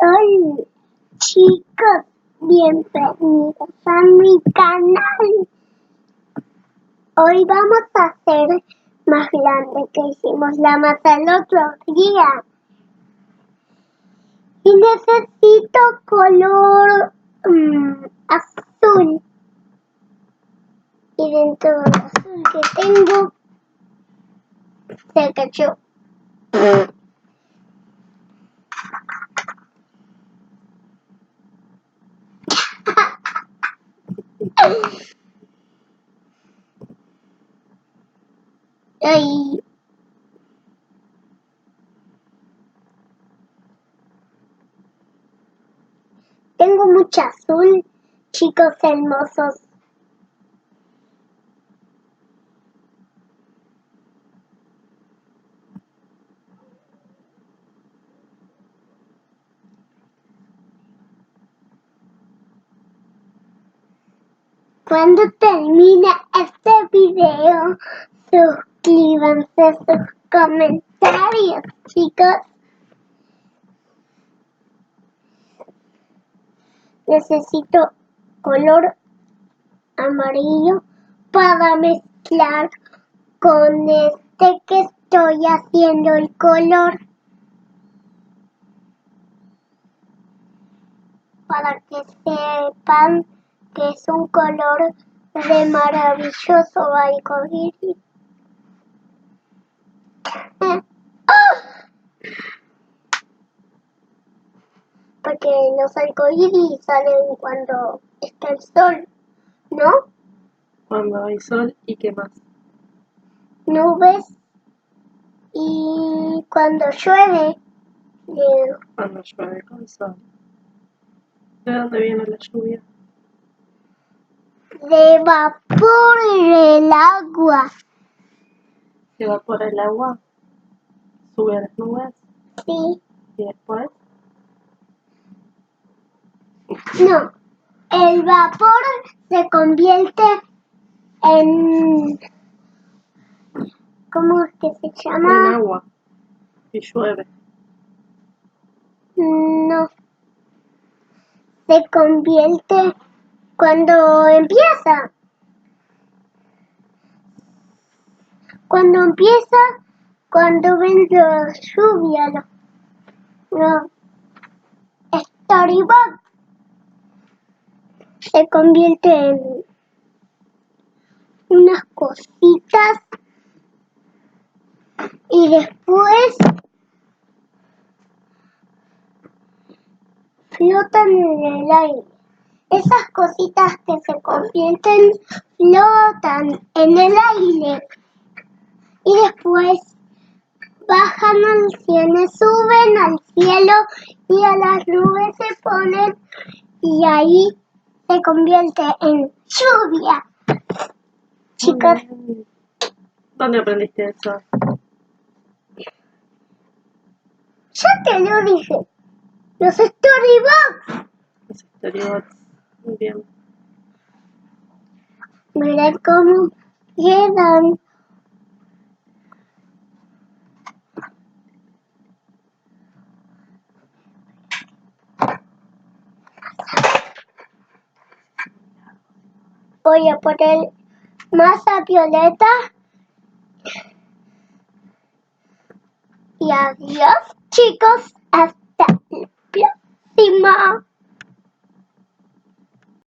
Hola chicos, bienvenidos a mi canal. Hoy vamos a hacer más grande que hicimos la masa el otro día. Y necesito color azul. Y dentro del azul que tengo, se cayó. Ay. Tengo mucho azul, chicos hermosos. Cuando termine este video, suscríbanse, sus comentarios, chicos. Necesito color amarillo para mezclar con este que estoy haciendo el color. Para que sepan que es un color de maravilloso arcoíris. Porque los arcoíris salen cuando está el sol, ¿no? Cuando hay sol y qué más. Nubes y cuando llueve. Cuando llueve con sol. ¿De dónde viene la lluvia? De vapor del agua. Se evapora el agua, sube a las nubes Sí. y después No. El vapor se convierte en... ¿Cómo es que se llama? en agua y llueve. No. Se convierte cuando empieza. Cuando ven la lluvia, los storybook, se convierte en unas cositas y después flotan en el aire. Esas cositas que se convierten flotan en el aire y después bajan al cielo, suben al cielo y a las nubes se ponen y ahí se convierte en lluvia. Chicos, ¿Dónde aprendiste eso? ya te lo dije. Los storybooks. Los storybooks. Muy bien. Mira cómo quedan. Voy a poner masa violeta. Y adiós, chicos. Hasta